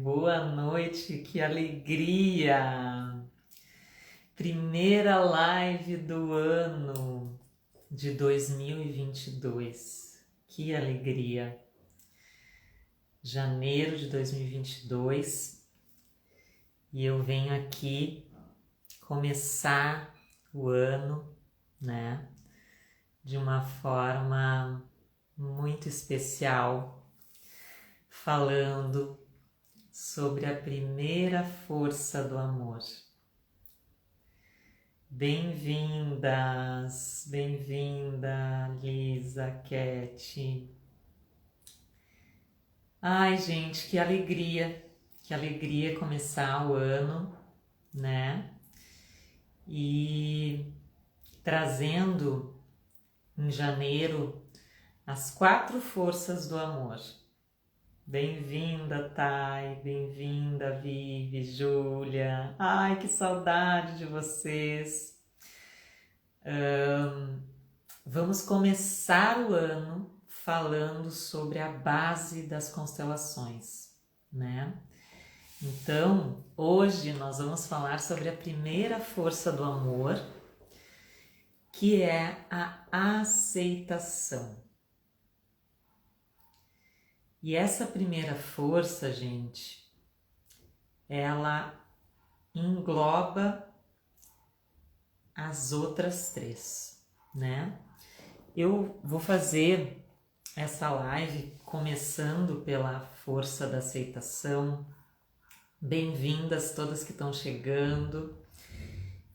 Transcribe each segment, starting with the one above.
Boa noite, que alegria! Primeira live do ano de 2022. Que alegria! Janeiro de 2022 e eu venho aqui começar o ano, né, de uma forma muito especial, falando sobre a primeira força do amor. Bem-vindas, bem-vinda, Lisa, Cat. Ai, gente, que alegria começar o ano, né? E trazendo em janeiro as 4 forças do amor. Bem-vinda, Thay, bem-vinda, Vivi, Júlia. Ai, que saudade de vocês. Vamos começar o ano falando sobre a base das constelações, né? Então, hoje nós vamos falar sobre a primeira força do amor, que é a aceitação. E essa primeira força, gente, ela engloba as outras 3, né? Eu vou fazer essa live começando pela força da aceitação. Bem-vindas todas que estão chegando,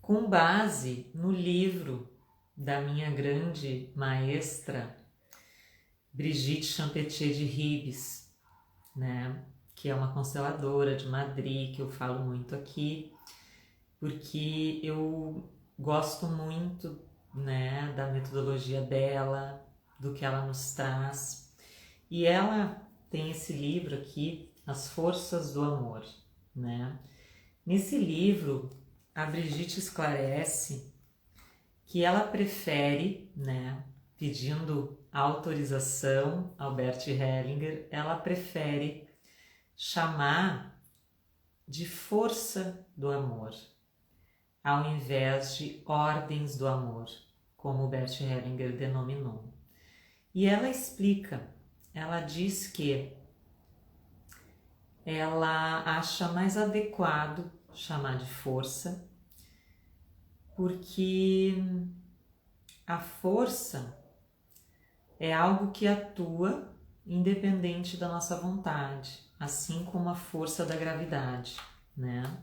com base no livro da minha grande maestra Brigitte Champetier de Ribes, né? Que é uma consteladora de Madrid, que eu falo muito aqui, porque eu gosto muito, né, da metodologia dela, do que ela nos traz. E ela tem esse livro aqui, As Forças do Amor, né? Nesse livro, a Brigitte esclarece que ela prefere, né, pedindo autorização ao Bert Hellinger, ela prefere chamar de força do amor, ao invés de ordens do amor, como o Bert Hellinger denominou. E ela explica, ela diz que ela acha mais adequado chamar de força, porque a força é algo que atua independente da nossa vontade, assim como a força da gravidade, né?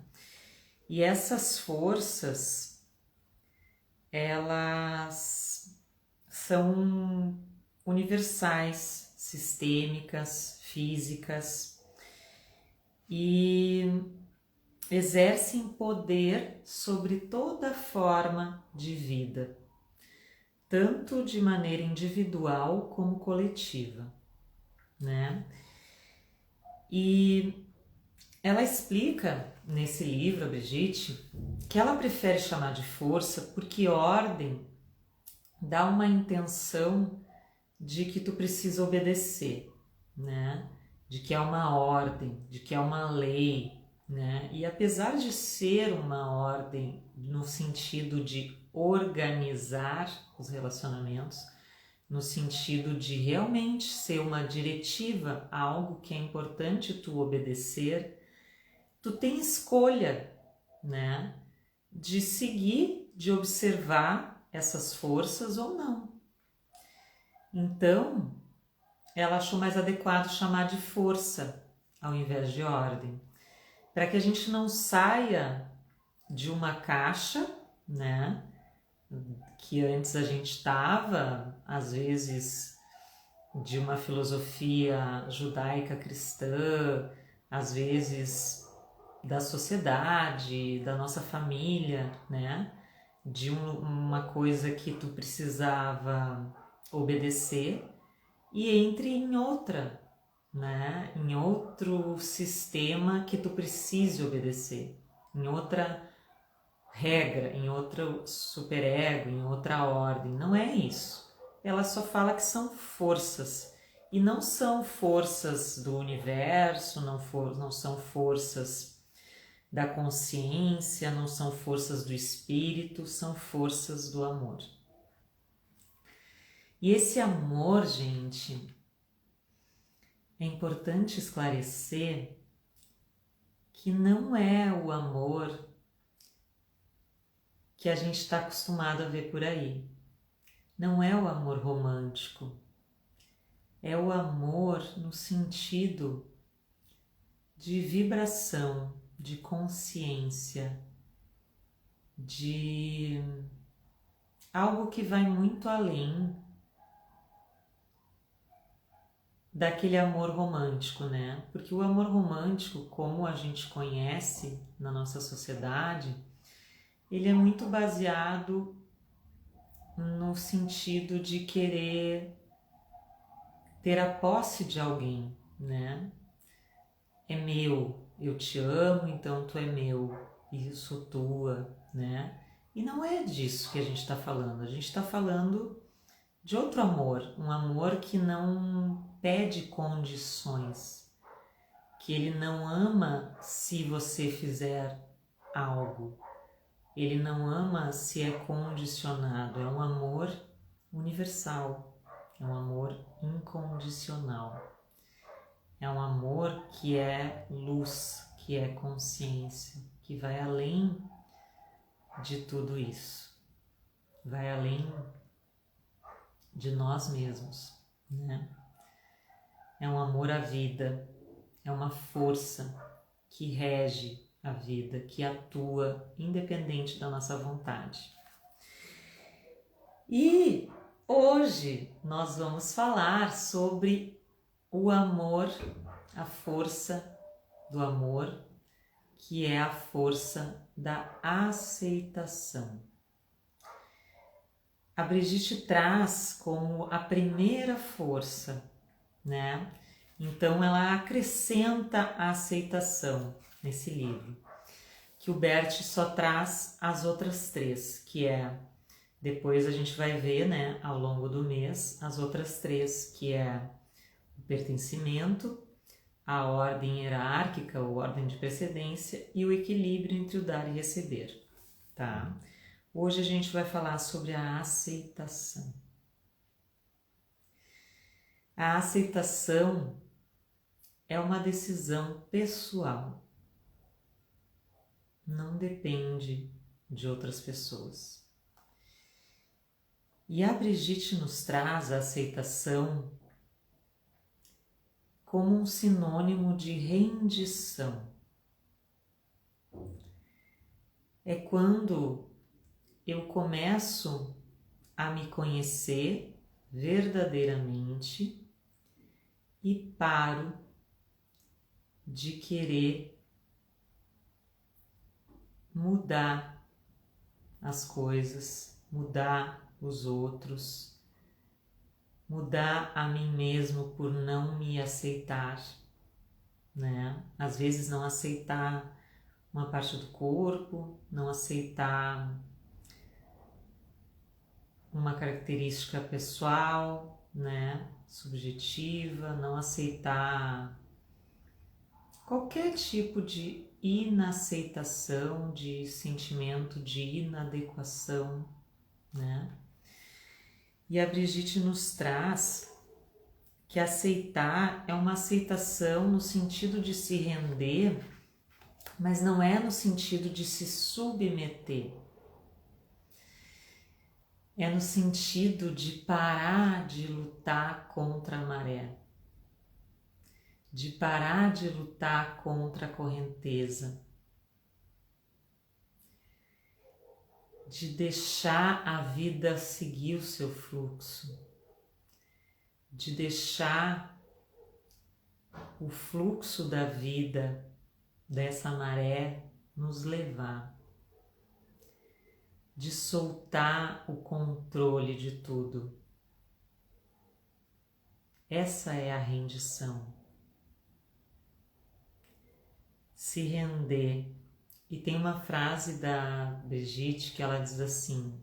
E essas forças, elas são universais, sistêmicas, físicas e exercem poder sobre toda forma de vida, tanto de maneira individual como coletiva, né? E ela explica nesse livro, a Brigitte, que ela prefere chamar de força porque ordem dá uma intenção de que tu precisa obedecer, né? De que é uma ordem, de que é uma lei, né? E apesar de ser uma ordem no sentido de organizar os relacionamentos, no sentido de realmente ser uma diretiva, algo que é importante tu obedecer, tu tem escolha, né? De seguir, de observar essas forças ou não. Então, ela achou mais adequado chamar de força ao invés de ordem, para que a gente não saia de uma caixa, né, que antes a gente estava, às vezes de uma filosofia judaica cristã, às vezes da sociedade, da nossa família, né, de uma coisa que tu precisava obedecer e entre em outra, né? Em outro sistema que tu precise obedecer, em outra regra, em outro superego, em outra ordem. Não é isso. Ela só fala que são forças E não são forças do universo, não são forças da consciência, não são forças do espírito, são forças do amor. E esse amor, gente, é importante esclarecer que não é o amor que a gente está acostumado a ver por aí. Não é o amor romântico. É o amor no sentido de vibração, de consciência, de algo que vai muito além daquele amor romântico, né? Porque o amor romântico, como a gente conhece na nossa sociedade, ele é muito baseado no sentido de querer ter a posse de alguém, né? É meu, eu te amo, então tu é meu, e eu sou tua, né? E não é disso que a gente está falando. A gente está falando de outro amor, um amor que não pede condições, que ele não ama se você fizer algo, ele não ama se é condicionado, é um amor universal, é um amor incondicional, é um amor que é luz, que é consciência, que vai além de tudo isso, vai além de nós mesmos, né? É um amor à vida, é uma força que rege a vida, que atua independente da nossa vontade. E hoje nós vamos falar sobre o amor, a força do amor, que é a força da aceitação. A Brigitte traz como a primeira força, né? Então ela acrescenta a aceitação nesse livro, que o Bert só traz as outras três, que é, depois a gente vai ver, né, ao longo do mês, as outras três, que é o pertencimento, a ordem hierárquica ou ordem de precedência e o equilíbrio entre o dar e receber, tá? Hoje a gente vai falar sobre a aceitação. A aceitação é uma decisão pessoal. Não depende de outras pessoas. E a Brigitte nos traz a aceitação como um sinônimo de rendição. É quando eu começo a me conhecer verdadeiramente e paro de querer mudar as coisas, mudar os outros, mudar a mim mesmo por não me aceitar, né? Às vezes não aceitar uma parte do corpo, não aceitar uma característica pessoal, né? Subjetiva, não aceitar qualquer tipo de inaceitação, de sentimento de inadequação, né? E a Brigitte nos traz que aceitar é uma aceitação no sentido de se render, mas não é no sentido de se submeter. É no sentido de parar de lutar contra a maré, de parar de lutar contra a correnteza, de deixar a vida seguir o seu fluxo, de deixar o fluxo da vida, dessa maré, nos levar, de soltar o controle de tudo. Essa é a rendição. Se render. E tem uma frase da Brigitte que ela diz assim: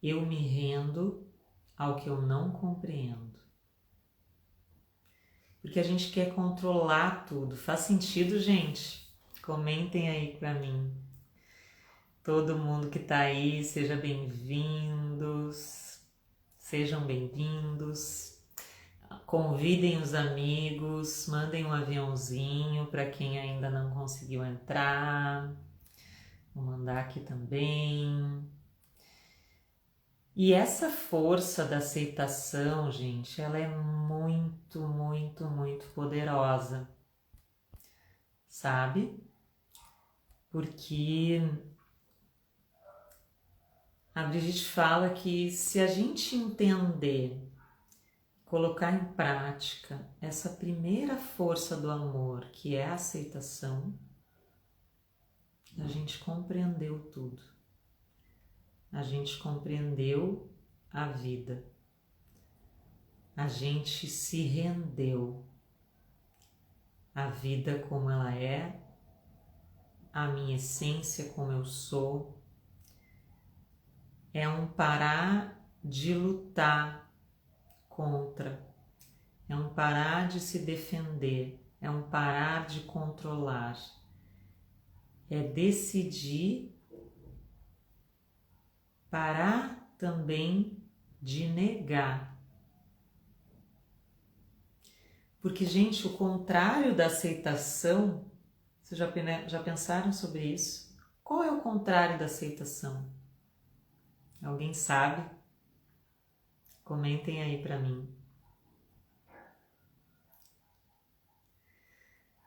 eu me rendo ao que eu não compreendo. porque a gente quer controlar tudo. Faz sentido, gente? Comentem aí para mim. Todo mundo que tá aí, sejam bem-vindos. Convidem os amigos, mandem um aviãozinho para quem ainda não conseguiu entrar. Vou mandar aqui também. E essa força da aceitação, gente, ela é muito, muito, muito poderosa, sabe? Porque a Brigitte fala que se a gente entender, colocar em prática essa primeira força do amor, que é a aceitação, a gente compreendeu tudo. A gente compreendeu a vida. A gente se rendeu à vida como ela é, à minha essência como eu sou. É um parar de lutar contra, é um parar de se defender, é um parar de controlar, é decidir parar também de negar. Porque, gente, o contrário da aceitação, vocês já pensaram sobre isso? Qual é o contrário da aceitação? Alguém sabe? Comentem aí para mim.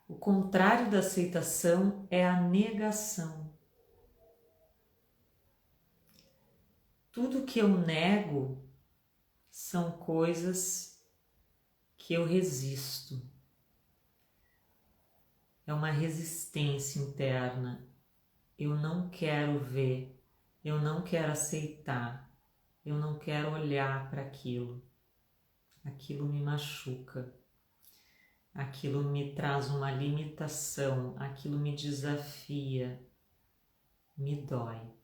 O contrário da aceitação é a negação. Tudo que eu nego são coisas que eu resisto. É uma resistência interna. Eu não quero ver, eu não quero aceitar, eu não quero olhar para aquilo. Aquilo me machuca, aquilo me traz uma limitação, aquilo me desafia, me dói.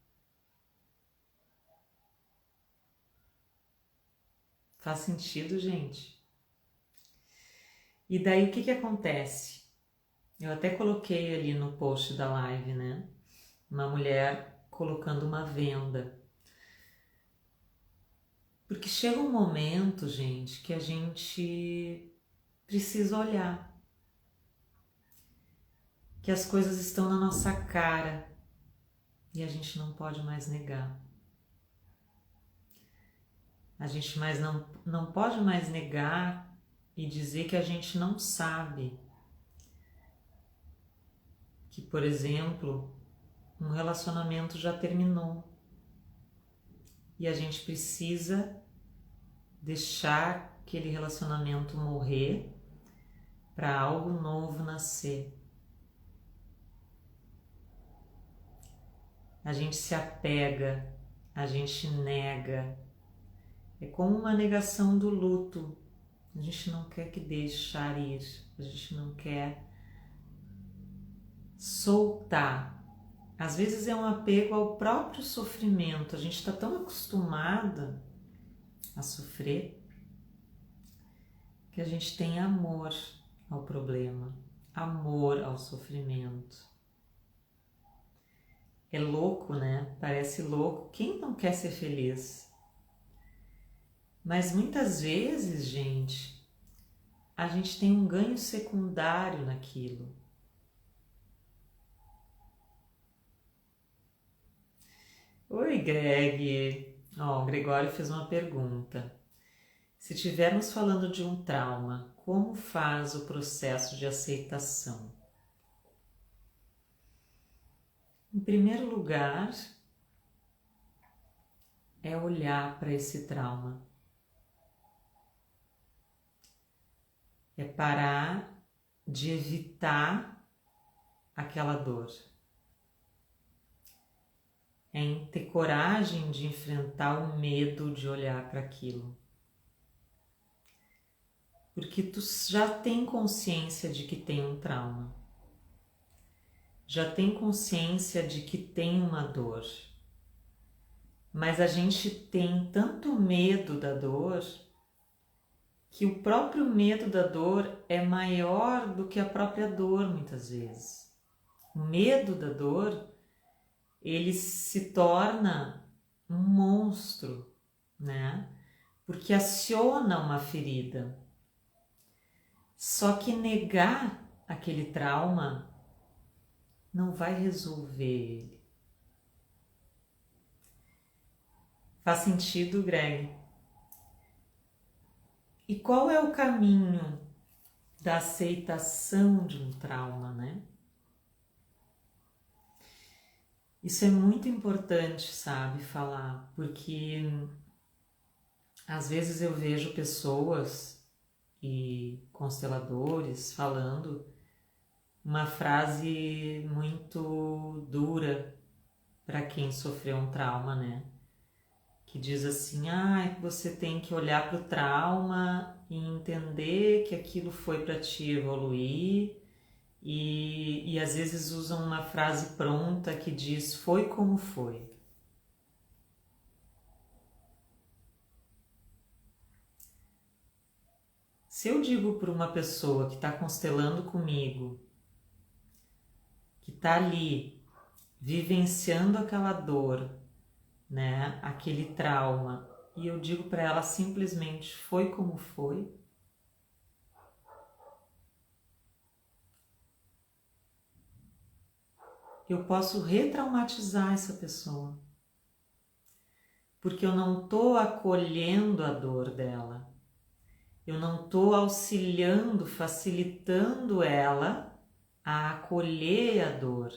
Faz sentido, gente? E daí o que acontece? Eu até coloquei ali no post da live, né? Uma mulher colocando uma venda. Porque chega um momento, gente, que a gente precisa olhar. Que as coisas estão na nossa cara e a gente não pode mais negar. A gente não pode mais negar e dizer que a gente não sabe. Que, por exemplo, um relacionamento já terminou e a gente precisa deixar aquele relacionamento morrer para algo novo nascer. A gente se apega, a gente nega. É como uma negação do luto. A gente não quer que deixar ir, a gente não quer soltar. Às vezes é um apego ao próprio sofrimento. A gente está tão acostumada a sofrer que a gente tem amor ao problema, amor ao sofrimento. É louco, né? Parece louco. Quem não quer ser feliz? Mas muitas vezes, gente, a gente tem um ganho secundário naquilo. Oi, Greg. O Gregório fez uma pergunta. Se estivermos falando de um trauma, como faz o processo de aceitação? Em primeiro lugar, é olhar para esse trauma. É parar de evitar aquela dor. É ter coragem de enfrentar o medo de olhar para aquilo. Porque tu já tem consciência de que tem um trauma. Já tem consciência de que tem uma dor. Mas a gente tem tanto medo da dor que o próprio medo da dor é maior do que a própria dor, muitas vezes. O medo da dor, ele se torna um monstro, né? Porque aciona uma ferida. Só que negar aquele trauma não vai resolver ele. Faz sentido, Greg? E qual é o caminho da aceitação de um trauma, né? Isso é muito importante, sabe, falar, porque às vezes eu vejo pessoas e consteladores falando uma frase muito dura para quem sofreu um trauma, né? Que diz assim, você tem que olhar para o trauma e entender que aquilo foi para te evoluir e às vezes usam uma frase pronta que diz, foi como foi. Se eu digo para uma pessoa que está constelando comigo, que está ali vivenciando aquela dor, né, aquele trauma, e eu digo para ela simplesmente foi como foi, eu posso retraumatizar essa pessoa, porque eu não estou acolhendo a dor dela, eu não estou auxiliando, facilitando ela a acolher a dor.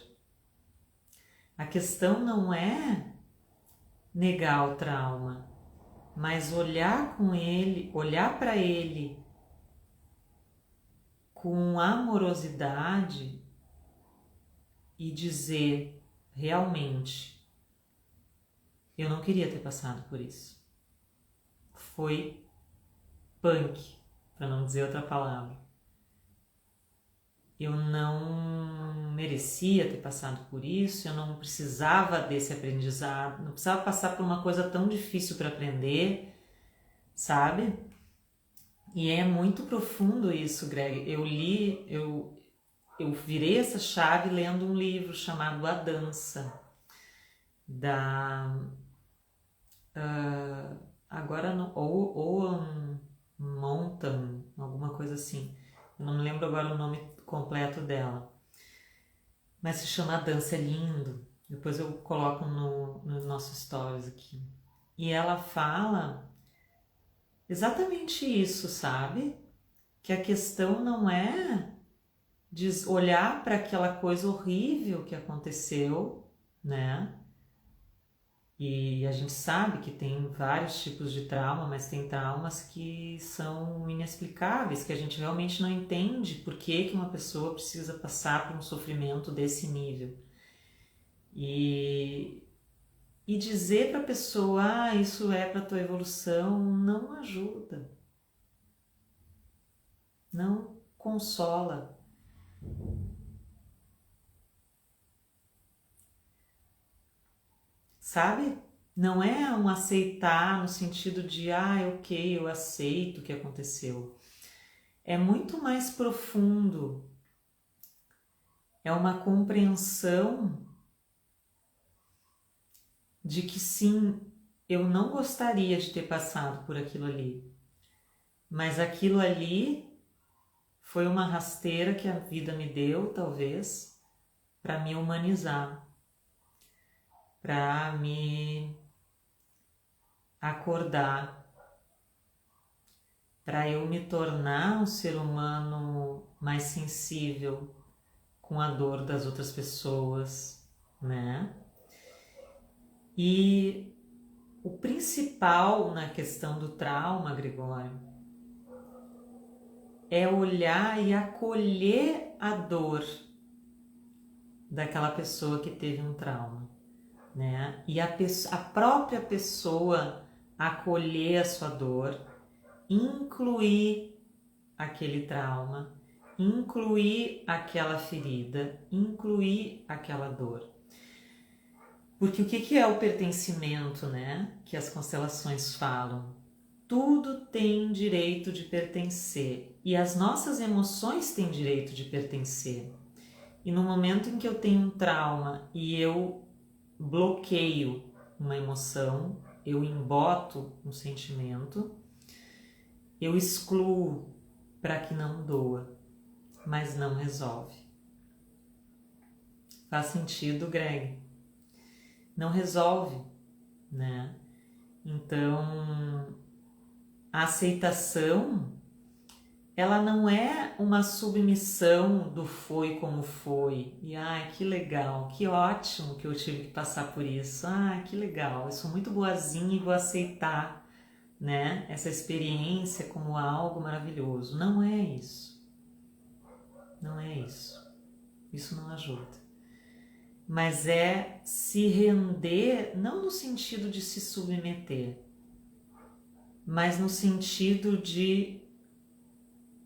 A questão não é negar o trauma, mas olhar com ele, olhar para ele com amorosidade e dizer realmente, eu não queria ter passado por isso. Foi punk, para não dizer outra palavra. Eu não merecia ter passado por isso, eu não precisava desse aprendizado, não precisava passar por uma coisa tão difícil para aprender, sabe? E é muito profundo isso, Greg. Eu virei essa chave lendo um livro chamado A Dança, da agora Owen Mountain, alguma coisa assim. Eu não me lembro agora o nome completo dela. Mas se chama A Dança, é lindo. Depois eu coloco no nosso stories aqui. E ela fala exatamente isso, sabe? Que a questão não é de olhar para aquela coisa horrível que aconteceu, né? E a gente sabe que tem vários tipos de trauma, mas tem traumas que são inexplicáveis, que a gente realmente não entende por que uma pessoa precisa passar por um sofrimento desse nível. E dizer para a pessoa, isso é para a tua evolução, não ajuda, não consola. Sabe? Não é um aceitar no sentido de, ok, eu aceito o que aconteceu. É muito mais profundo. É uma compreensão de que sim, eu não gostaria de ter passado por aquilo ali, mas aquilo ali foi uma rasteira que a vida me deu, talvez, para me humanizar, para me acordar, para eu me tornar um ser humano mais sensível com a dor das outras pessoas, né? E o principal na questão do trauma, Gregório, é olhar e acolher a dor daquela pessoa que teve um trauma, né? E a própria pessoa acolher a sua dor, incluir aquele trauma, incluir aquela ferida, incluir aquela dor. Porque o que é o pertencimento, né? Que as constelações falam? tudo tem direito de pertencer e as nossas emoções têm direito de pertencer. E no momento em que eu tenho um trauma e eu bloqueio uma emoção, eu emboto um sentimento, eu excluo para que não doa, mas não resolve. Faz sentido, Greg? Não resolve, né? Então, a aceitação, ela não é uma submissão do foi como foi. E ai, que legal, que ótimo que eu tive que passar por isso. Ah, que legal, eu sou muito boazinha e vou aceitar, né, essa experiência como algo maravilhoso. Não é isso. Não é isso. Isso não ajuda. Mas é se render, não no sentido de se submeter, mas no sentido de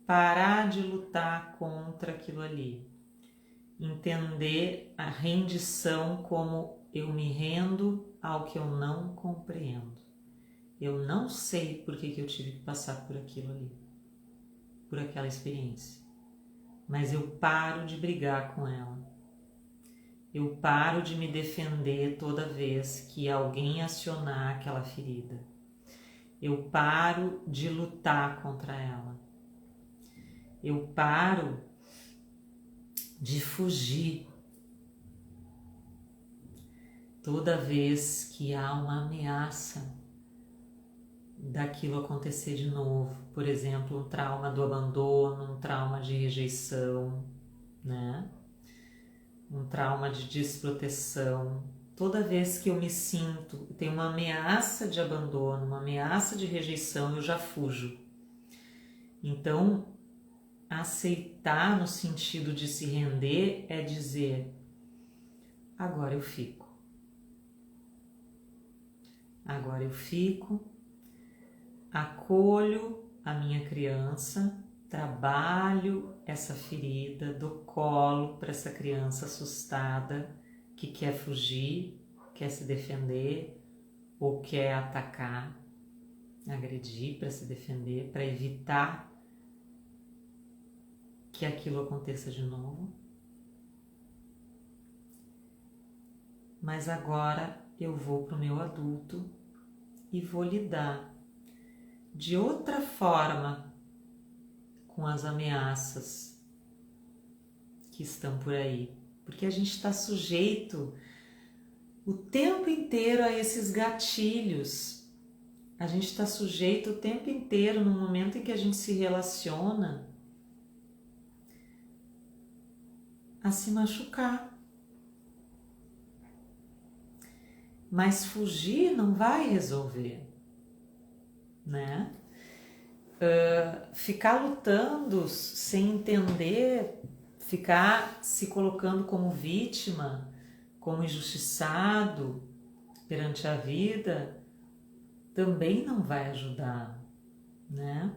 parar de lutar contra aquilo ali. Entender a rendição como eu me rendo ao que eu não compreendo. Eu não sei por que eu tive que passar por aquilo ali, por aquela experiência. Mas eu paro de brigar com ela. Eu paro de me defender toda vez que alguém acionar aquela ferida. Eu paro de lutar contra ela. Eu paro de fugir toda vez que há uma ameaça daquilo acontecer de novo. Por exemplo, um trauma do abandono, um trauma de rejeição, né? Um trauma de desproteção. Toda vez que eu me sinto, tem uma ameaça de abandono, uma ameaça de rejeição, eu já fujo. Então, aceitar no sentido de se render é dizer: agora eu fico. Agora eu fico, acolho a minha criança, trabalho essa ferida, dou colo para essa criança assustada que quer fugir, quer se defender ou quer atacar, agredir para se defender, para evitar que aquilo aconteça de novo. Mas agora eu vou para o meu adulto e vou lidar de outra forma com as ameaças que estão por aí, porque a gente está sujeito o tempo inteiro a esses gatilhos. A gente está sujeito o tempo inteiro, no momento em que a gente se relaciona, a se machucar. Mas fugir não vai resolver, né? Ficar lutando sem entender, ficar se colocando como vítima, como injustiçado perante a vida, também não vai ajudar, né?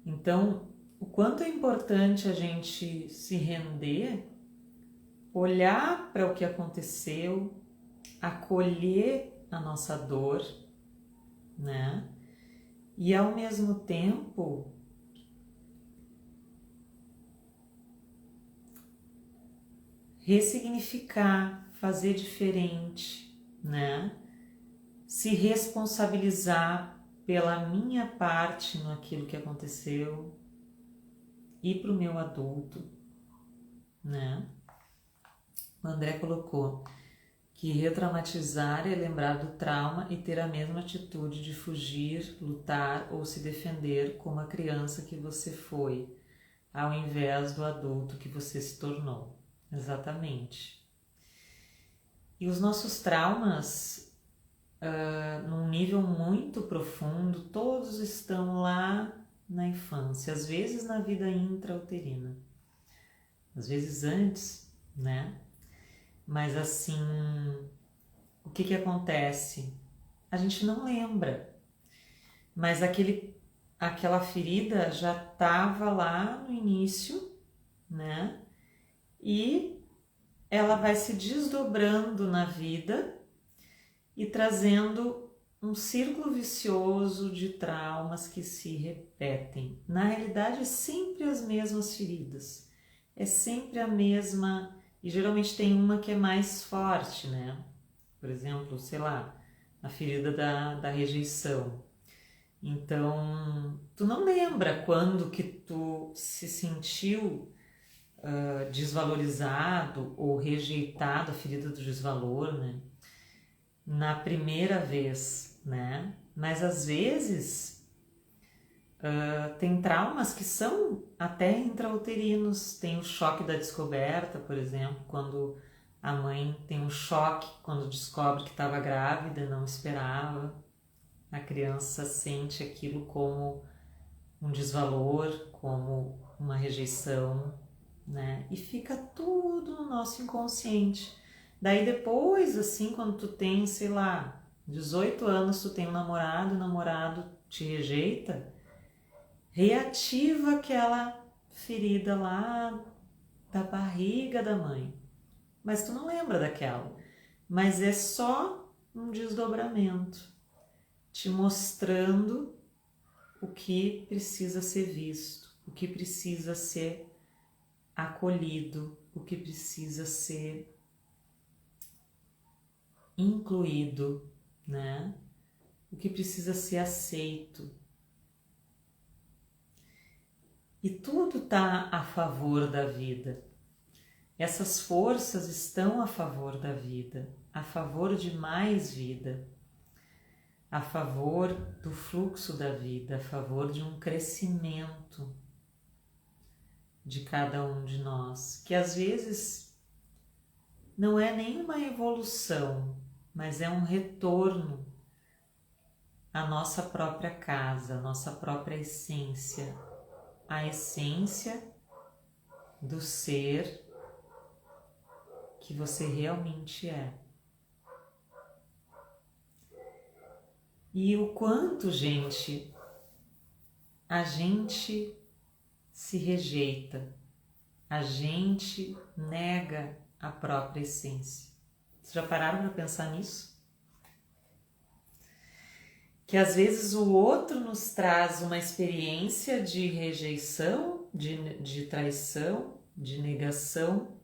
Então, o quanto é importante a gente se render, olhar para o que aconteceu, acolher a nossa dor, né? E ao mesmo tempo ressignificar, fazer diferente, né? Se responsabilizar pela minha parte naquilo que aconteceu e para o meu adulto, né? O André colocou que retraumatizar é lembrar do trauma e ter a mesma atitude de fugir, lutar ou se defender como a criança que você foi, ao invés do adulto que você se tornou. Exatamente. E os nossos traumas, num nível muito profundo, todos estão lá na infância, às vezes na vida intrauterina, às vezes antes, né? Mas assim, o que acontece? A gente não lembra, mas aquela ferida já estava lá no início, né? E ela vai se desdobrando na vida e trazendo um círculo vicioso de traumas que se repetem. Na realidade, é sempre as mesmas feridas, é sempre a mesma, e geralmente tem uma que é mais forte, né? Por exemplo, sei lá, a ferida da rejeição. Então, tu não lembra quando que tu se sentiu desvalorizado ou rejeitado, a ferida do desvalor, né? Na primeira vez, né? Mas às vezes tem traumas que são até intrauterinos. Tem o choque da descoberta, por exemplo, quando a mãe tem um choque quando descobre que estava grávida, não esperava. A criança sente aquilo como um desvalor, como uma rejeição, né? E fica tudo no nosso inconsciente. Daí depois, assim, quando tu tem, sei lá, 18 anos, tu tem um namorado, o namorado te rejeita, reativa aquela ferida lá da barriga da mãe. Mas tu não lembra daquela. Mas é só um desdobramento, te mostrando o que precisa ser visto, o que precisa ser acolhido, o que precisa ser incluído, né? O que precisa ser aceito. E tudo está a favor da vida. Essas forças estão a favor da vida, a favor de mais vida, a favor do fluxo da vida, a favor de um crescimento de cada um de nós, que às vezes não é nem uma evolução, mas é um retorno à nossa própria casa, à nossa própria essência, a essência do ser que você realmente é. E o quanto, gente, a gente se rejeita, a gente nega a própria essência. Vocês já pararam para pensar nisso? Que às vezes o outro nos traz uma experiência de rejeição, de traição, de negação,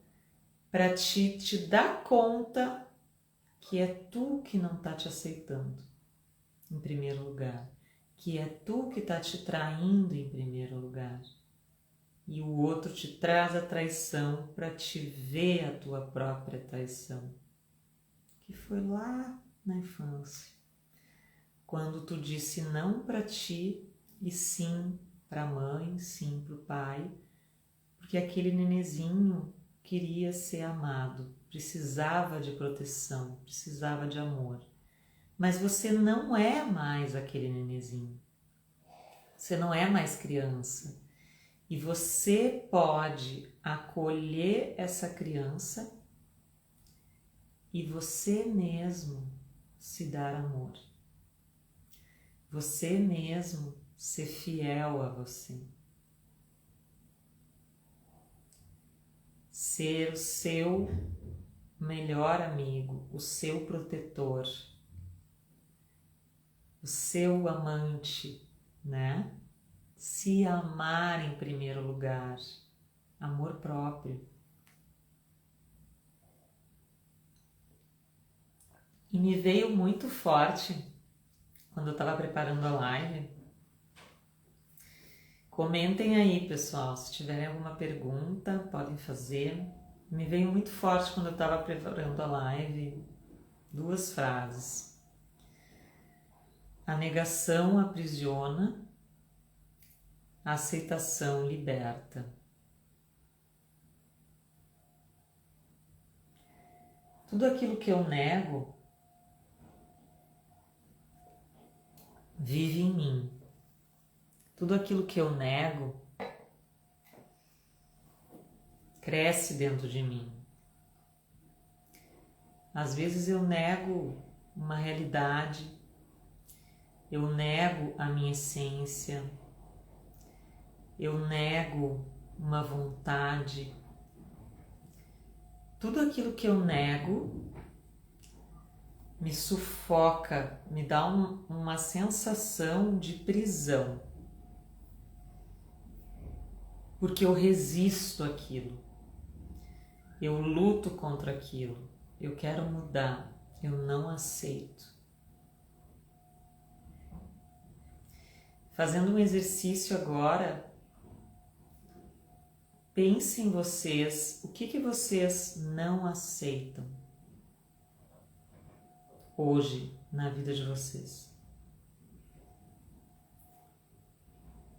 para te dar conta que é tu que não está te aceitando, em primeiro lugar, que é tu que está te traindo em primeiro lugar. E o outro te traz a traição para te ver a tua própria traição, que foi lá na infância, quando tu disse não para ti e sim para a mãe, sim para o pai, porque aquele nenezinho queria ser amado, precisava de proteção, precisava de amor. Mas você não é mais aquele nenezinho, você não é mais criança. E você pode acolher essa criança e você mesmo se dar amor. Você mesmo ser fiel a você. Ser o seu melhor amigo, o seu protetor, o seu amante, né? Se amar em primeiro lugar, amor próprio. E me veio muito forte quando eu estava preparando a live. Comentem aí, pessoal, se tiverem alguma pergunta, podem fazer. Me veio muito forte quando eu estava preparando a live 2 frases. A negação aprisiona, a aceitação liberta. Tudo aquilo que eu nego vive em mim. Tudo aquilo que eu nego cresce dentro de mim. Às vezes eu nego uma realidade, eu nego a minha essência, eu nego uma vontade. Tudo aquilo que eu nego me sufoca, me dá uma sensação de prisão, porque eu resisto àquilo, eu luto contra aquilo, eu quero mudar, eu não aceito. Fazendo um exercício agora, pense em vocês, o que vocês não aceitam hoje na vida de vocês.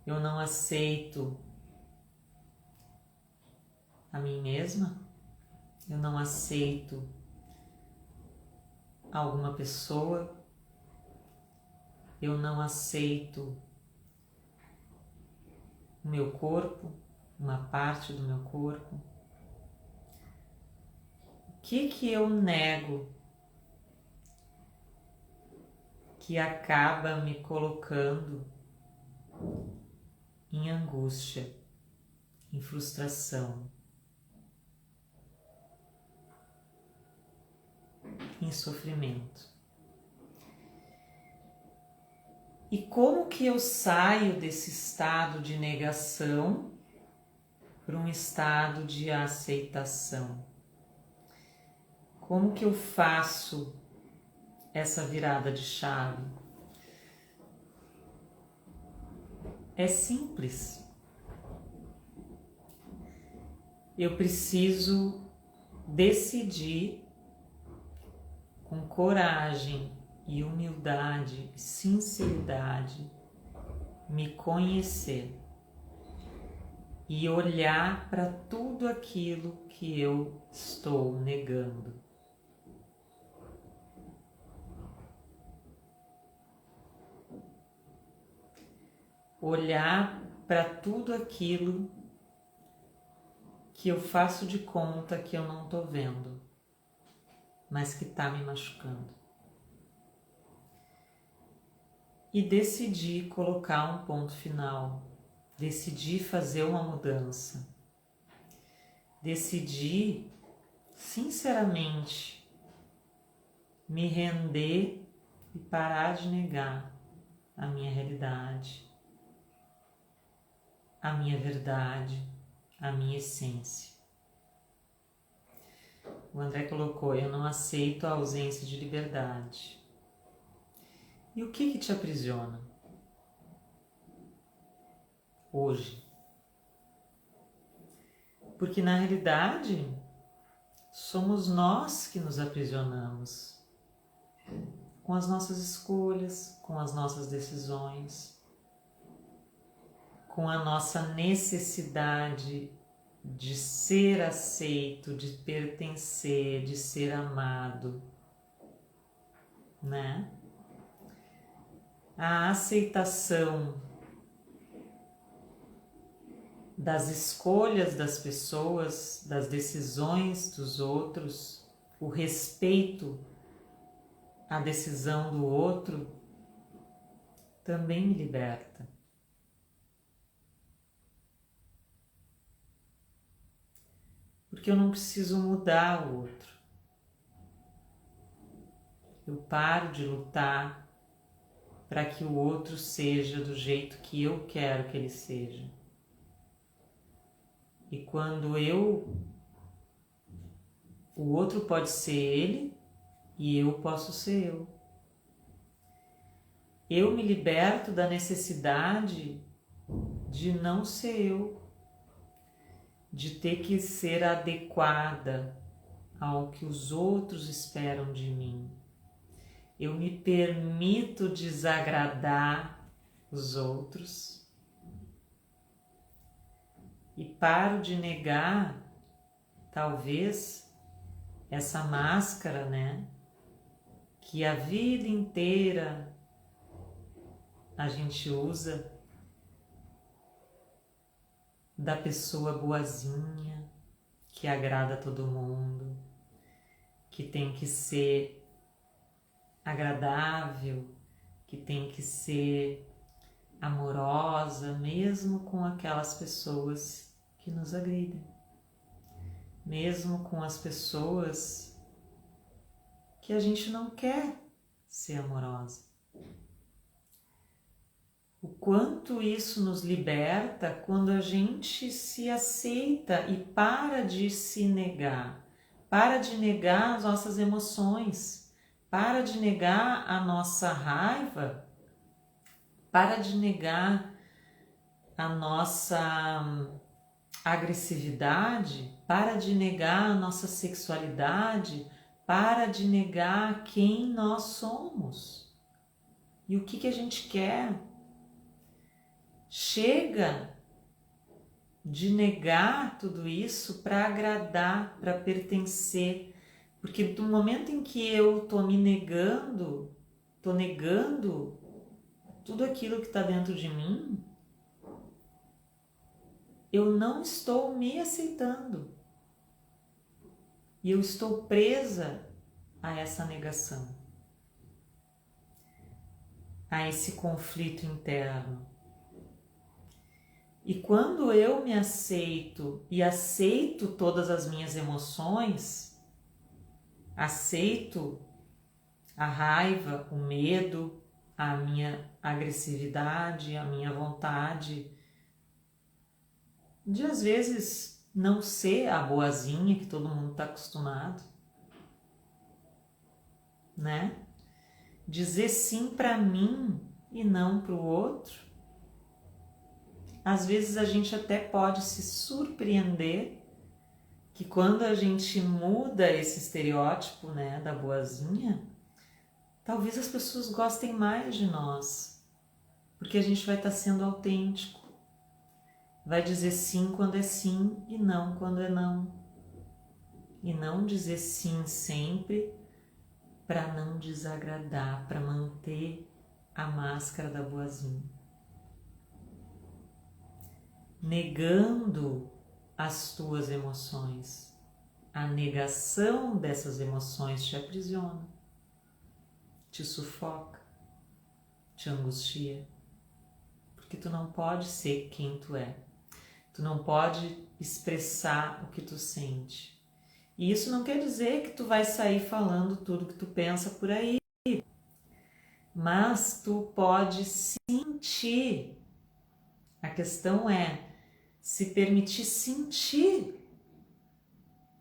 Eu não aceito a mim mesma, eu não aceito alguma pessoa, eu não aceito o meu corpo, uma parte do meu corpo. O que eu nego que acaba me colocando em angústia, em frustração, em sofrimento? E como que eu saio desse estado de negação para um estado de aceitação? Como que eu faço essa virada de chave? É simples. Eu preciso decidir com coragem e humildade e sinceridade me conhecer e olhar para tudo aquilo que eu estou negando. Olhar para tudo aquilo que eu faço de conta que eu não estou vendo, mas que está me machucando. E decidir colocar um ponto final, decidir fazer uma mudança, decidir sinceramente me render e parar de negar a minha realidade, a minha verdade, a minha essência. O André colocou: eu não aceito a ausência de liberdade. E o que te aprisiona hoje? Porque na realidade somos nós que nos aprisionamos com as nossas escolhas, com as nossas decisões, com a nossa necessidade de ser aceito, de pertencer, de ser amado, né? A aceitação das escolhas das pessoas, das decisões dos outros, o respeito à decisão do outro, também me liberta. Porque eu não preciso mudar o outro. Eu paro de lutar para que o outro seja do jeito que eu quero que ele seja. E quando o outro pode ser ele e eu posso ser eu. Eu me liberto da necessidade de não ser eu, de ter que ser adequada ao que os outros esperam de mim. Eu me permito desagradar os outros e paro de negar, talvez, essa máscara, né? Que a vida inteira a gente usa da pessoa boazinha, que agrada a todo mundo, que tem que ser agradável, que tem que ser amorosa, mesmo com aquelas pessoas que nos agridem, mesmo com as pessoas que a gente não quer ser amorosa. O quanto isso nos liberta quando a gente se aceita e para de se negar, para de negar as nossas emoções, para de negar a nossa raiva, para de negar a nossa agressividade, para de negar a nossa sexualidade, para de negar quem nós somos e o que a gente quer. Chega de negar tudo isso para agradar, para pertencer, porque no momento em que eu tô me negando, tô negando tudo aquilo que está dentro de mim, eu não estou me aceitando e eu estou presa a essa negação, a esse conflito interno. E quando eu me aceito e aceito todas as minhas emoções, aceito a raiva, o medo, a minha agressividade, a minha vontade de às vezes não ser a boazinha que todo mundo está acostumado, né? Dizer sim para mim e não para o outro. Às vezes a gente até pode se surpreender que quando a gente muda esse estereótipo, né, da boazinha, talvez as pessoas gostem mais de nós, porque a gente vai estar sendo autêntico. Vai dizer sim quando é sim e não quando é não. E não dizer sim sempre para não desagradar, para manter a máscara da boazinha. Negando as tuas emoções. A negação dessas emoções te aprisiona, te sufoca, te angustia, porque tu não pode ser quem tu é. Tu não pode expressar o que tu sente. E isso não quer dizer que tu vai sair falando tudo que tu pensa por aí. Mas tu pode sentir. A questão é se permitir sentir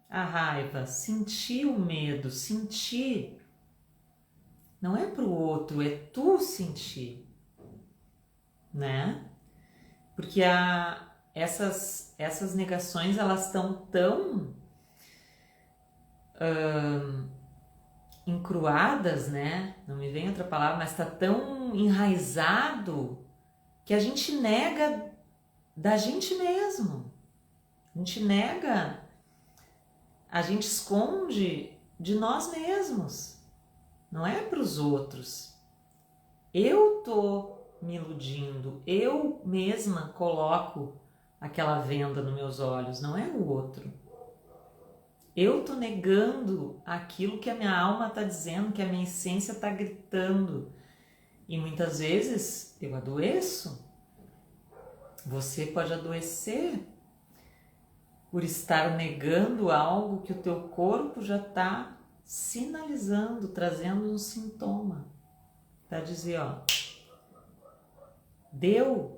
a raiva, sentir o medo, sentir. Não é pro outro, é tu sentir, né? Porque essas negações, elas estão tão encruadas, né? Não me vem outra palavra, mas está tão enraizado que a gente nega da gente mesmo. A gente nega, a gente esconde de nós mesmos. Não é para os outros. Eu tô me iludindo, eu mesma coloco aquela venda nos meus olhos, não é o outro. Eu tô negando aquilo que a minha alma está dizendo, que a minha essência está gritando. E muitas vezes eu adoeço. Você pode adoecer por estar negando algo que o teu corpo já está sinalizando, trazendo um sintoma. Para dizer, ó, deu.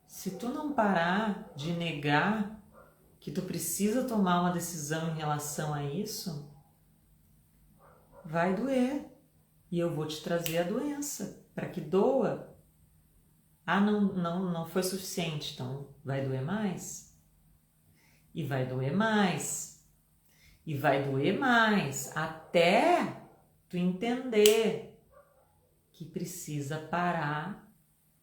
Se tu não parar de negar que tu precisa tomar uma decisão em relação a isso, vai doer. E eu vou te trazer a doença para que doa. Ah, não foi suficiente, então vai doer mais. E vai doer mais. E vai doer mais. Até tu entender que precisa parar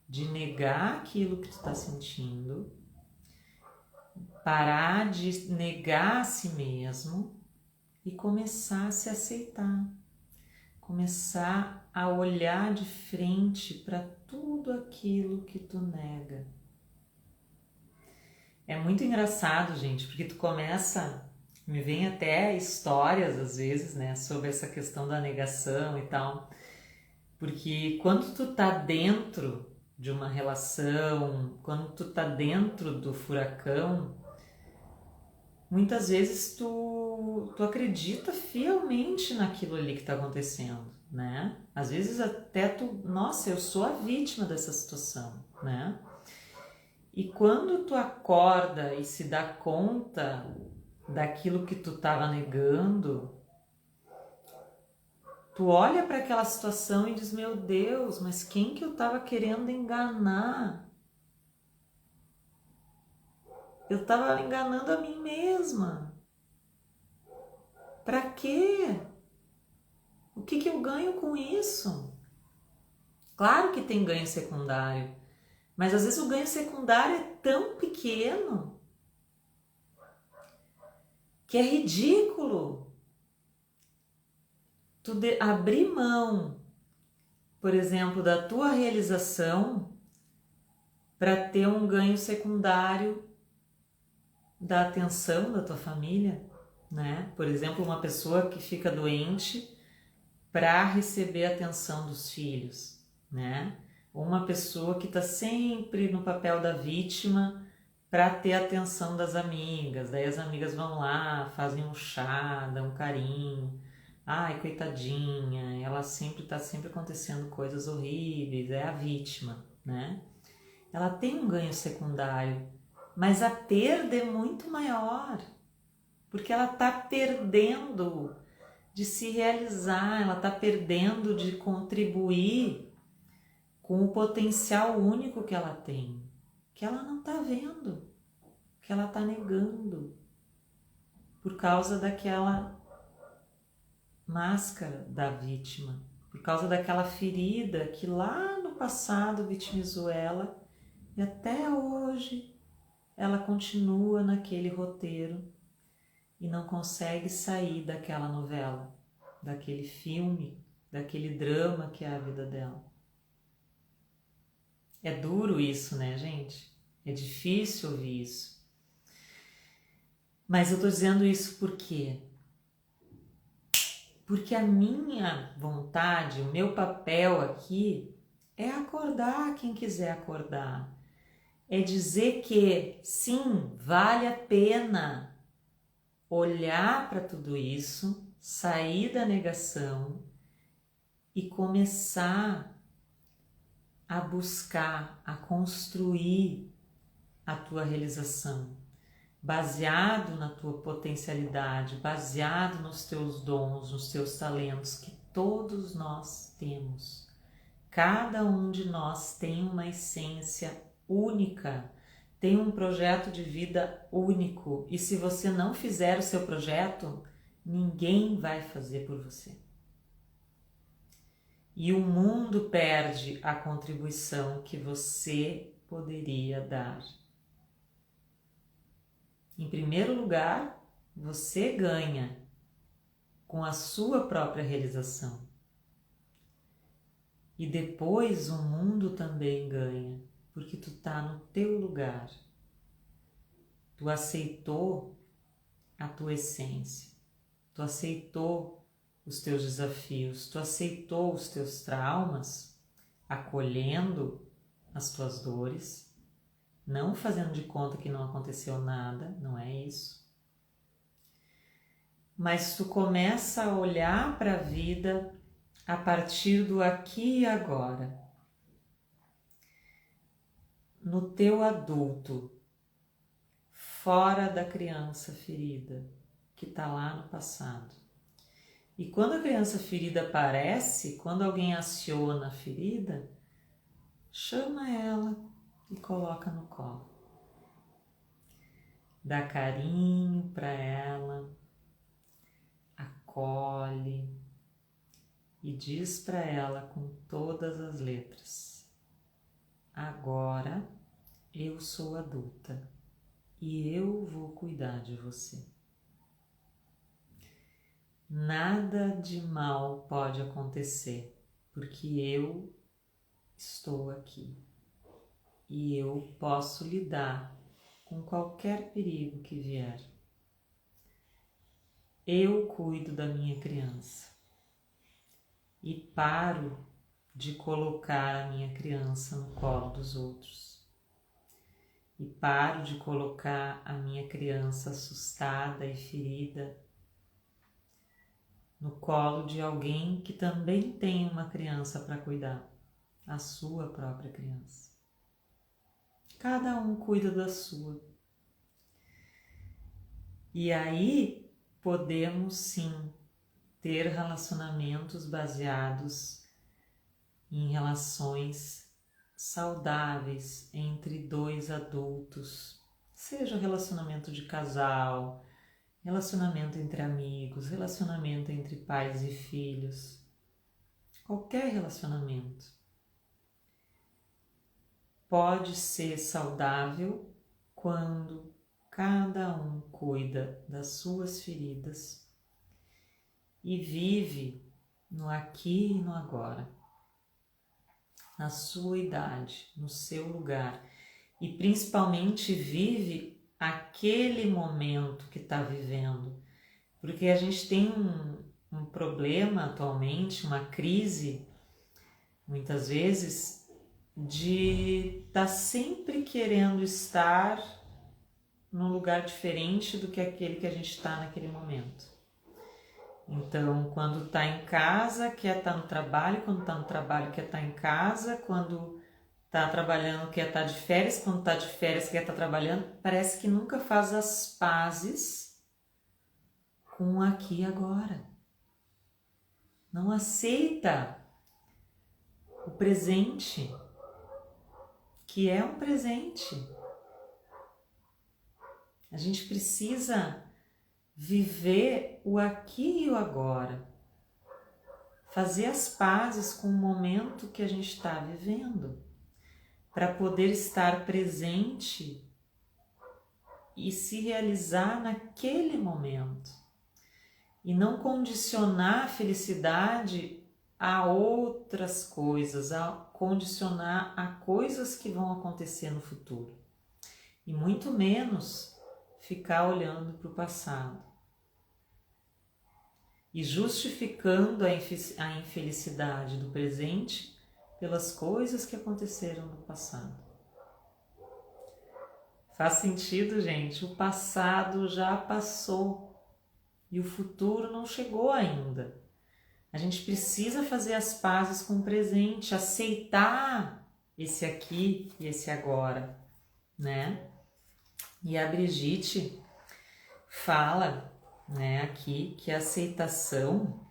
de negar aquilo que tu está sentindo, parar de negar a si mesmo e começar a se aceitar, começar a olhar de frente para tudo aquilo que tu nega. É muito engraçado, gente, porque tu começa, me vem até histórias às vezes, né, sobre essa questão da negação e tal, porque quando tu tá dentro de uma relação, quando tu tá dentro do furacão, muitas vezes tu acredita fielmente naquilo ali que está acontecendo, né? Às vezes até nossa, eu sou a vítima dessa situação, né? E quando tu acorda e se dá conta daquilo que tu estava negando, tu olha para aquela situação e diz, meu Deus, mas quem que eu estava querendo enganar? Eu estava enganando a mim mesma. Para quê? O que eu ganho com isso? Claro que tem ganho secundário, mas às vezes o ganho secundário é tão pequeno que é ridículo. Tu abrir mão, por exemplo, da tua realização para ter um ganho secundário da atenção da tua família, né? Por exemplo, uma pessoa que fica doente para receber a atenção dos filhos, né? Ou uma pessoa que está sempre no papel da vítima para ter a atenção das amigas, daí as amigas vão lá, fazem um chá, dão um carinho, ai, coitadinha, ela sempre está sempre acontecendo coisas horríveis, é a vítima, né? Ela tem um ganho secundário, mas a perda é muito maior, porque ela está perdendo de se realizar, ela está perdendo de contribuir com o potencial único que ela tem, que ela não está vendo, que ela está negando, por causa daquela máscara da vítima, por causa daquela ferida que lá no passado vitimizou ela e até hoje ela continua naquele roteiro e não consegue sair daquela novela, daquele filme, daquele drama que é a vida dela. É duro isso, né, gente? É difícil ouvir isso. Mas eu tô dizendo isso por quê? Porque a minha vontade, o meu papel aqui é acordar quem quiser acordar. É dizer que sim, vale a pena olhar para tudo isso, sair da negação e começar a buscar, a construir a tua realização, baseado na tua potencialidade, baseado nos teus dons, nos teus talentos que todos nós temos. Cada um de nós tem uma essência única, tem um projeto de vida único, e se você não fizer o seu projeto, ninguém vai fazer por você. E o mundo perde a contribuição que você poderia dar. Em primeiro lugar, você ganha com a sua própria realização. E depois o mundo também ganha, porque tu tá no teu lugar. Tu aceitou a tua essência. Tu aceitou os teus desafios, tu aceitou os teus traumas, acolhendo as tuas dores, não fazendo de conta que não aconteceu nada, não é isso. Mas tu começa a olhar para a vida a partir do aqui e agora. No teu adulto, fora da criança ferida, que está lá no passado. E quando a criança ferida aparece, quando alguém aciona a ferida, chama ela e coloca no colo. Dá carinho para ela, acolhe e diz para ela com todas as letras: agora eu sou adulta e eu vou cuidar de você. Nada de mal pode acontecer, porque eu estou aqui e eu posso lidar com qualquer perigo que vier. Eu cuido da minha criança e paro de colocar a minha criança no colo dos outros. e paro de colocar a minha criança assustada e ferida no colo de alguém que também tem uma criança para cuidar, a sua própria criança. Cada um cuida da sua. E aí podemos sim ter relacionamentos baseados em relações saudáveis entre dois adultos, seja relacionamento de casal, relacionamento entre amigos, relacionamento entre pais e filhos, qualquer relacionamento pode ser saudável quando cada um cuida das suas feridas e vive no aqui e no agora, na sua idade, no seu lugar, e principalmente vive aquele momento que está vivendo, porque a gente tem um problema atualmente, uma crise, muitas vezes, de estar sempre querendo estar num lugar diferente do que aquele que a gente está naquele momento. Então, quando está em casa, quer estar no trabalho, quando está no trabalho, quer estar em casa, quando está trabalhando, quer estar de férias, quando está de férias, quer estar trabalhando, parece que nunca faz as pazes com o aqui e agora. Não aceita o presente, que é um presente. A gente precisa viver o aqui e o agora, fazer as pazes com o momento que a gente está vivendo, para poder estar presente e se realizar naquele momento, e não condicionar a felicidade a outras coisas, a condicionar a coisas que vão acontecer no futuro, e muito menos ficar olhando para o passado e justificando a infelicidade do presente pelas coisas que aconteceram no passado. Faz sentido, gente? O passado já passou e o futuro não chegou ainda. A gente precisa fazer as pazes com o presente, aceitar esse aqui e esse agora, né? E a Brigitte fala, né, aqui que a aceitação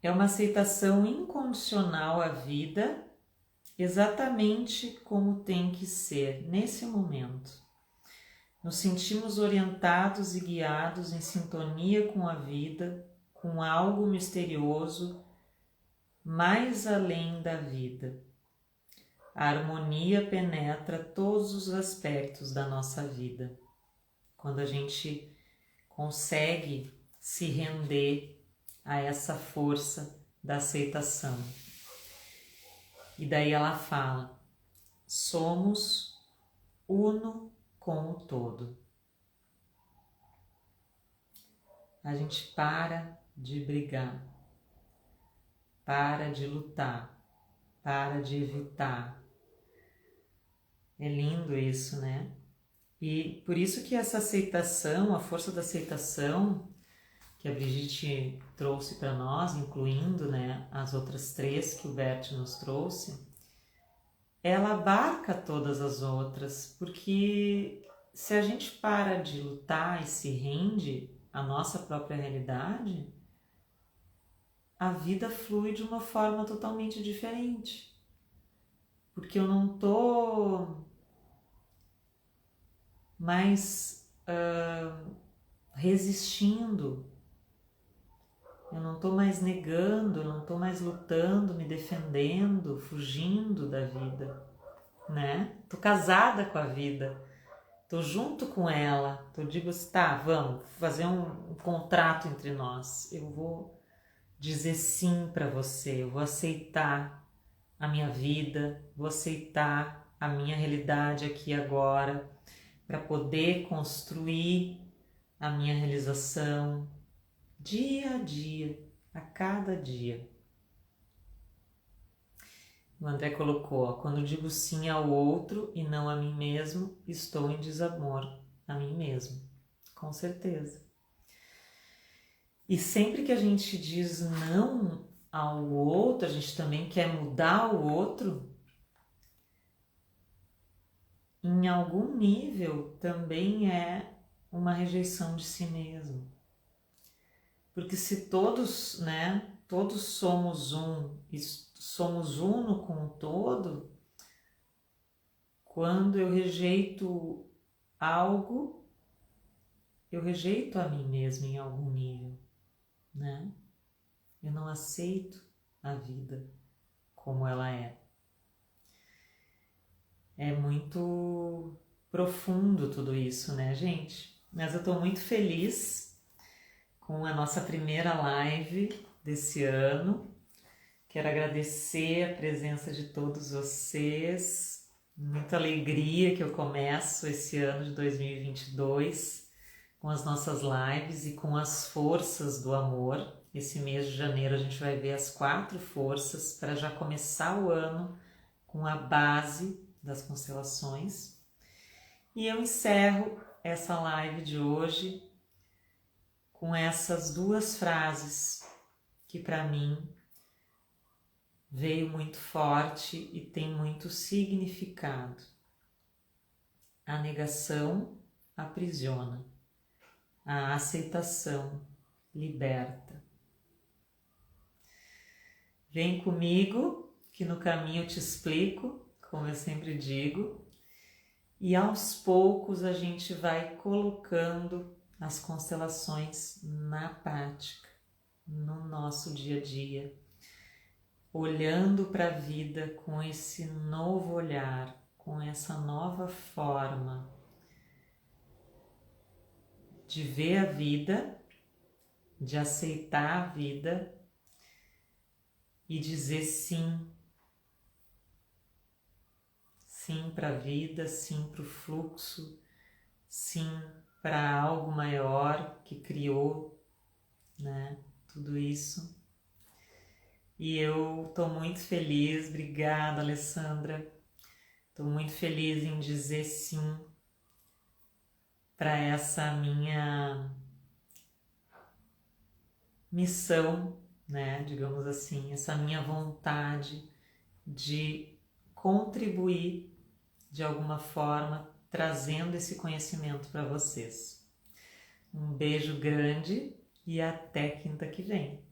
é uma aceitação incondicional à vida, exatamente como tem que ser nesse momento. Nos sentimos orientados e guiados em sintonia com a vida, com algo misterioso mais além da vida. A harmonia penetra todos os aspectos da nossa vida. Quando a gente consegue se render a essa força da aceitação. E daí ela fala: somos uno com o todo. A gente para de brigar, para de lutar, para de evitar. É lindo isso, né? E por isso que essa aceitação, a força da aceitação, que a Brigitte trouxe para nós, incluindo, né, as outras três que o Bert nos trouxe, ela abarca todas as outras, porque se a gente para de lutar e se rende à nossa própria realidade, a vida flui de uma forma totalmente diferente. Porque eu não estou mais resistindo, eu não estou mais negando, eu não estou mais lutando, me defendendo, fugindo da vida, né? Estou casada com a vida, estou junto com ela, digo assim, tá, vamos fazer um contrato entre nós, eu vou dizer sim para você, eu vou aceitar a minha vida, vou aceitar a minha realidade aqui e agora, para poder construir a minha realização dia a dia, a cada dia. O André colocou, ó, quando digo sim ao outro e não a mim mesmo, estou em desamor a mim mesmo. Com certeza. E sempre que a gente diz não ao outro, a gente também quer mudar o outro, em algum nível também é uma rejeição de si mesmo. Porque se todos, né, todos somos um e somos uno com o todo, quando eu rejeito algo, eu rejeito a mim mesmo em algum nível, né? Eu não aceito a vida como ela é. É muito profundo tudo isso, né, gente? Mas eu estou muito feliz com a nossa primeira live desse ano. Quero agradecer a presença de todos vocês. Muita alegria que eu começo esse ano de 2022 com as nossas lives e com as forças do amor. Esse mês de janeiro a gente vai ver as 4 forças para já começar o ano com a base das constelações. E eu encerro essa live de hoje com essas 2 frases que para mim veio muito forte e tem muito significado. A negação aprisiona, a aceitação liberta. Vem comigo que no caminho eu te explico, como eu sempre digo, e aos poucos a gente vai colocando as constelações na prática, no nosso dia a dia, olhando para a vida com esse novo olhar, com essa nova forma de ver a vida, de aceitar a vida e dizer sim. Sim para a vida, sim para o fluxo, sim para algo maior que criou, né, tudo isso. E eu estou muito feliz, obrigada, Alessandra. Estou muito feliz em dizer sim para essa minha missão, né, digamos assim, essa minha vontade de contribuir de alguma forma, trazendo esse conhecimento para vocês. Um beijo grande e até quinta que vem.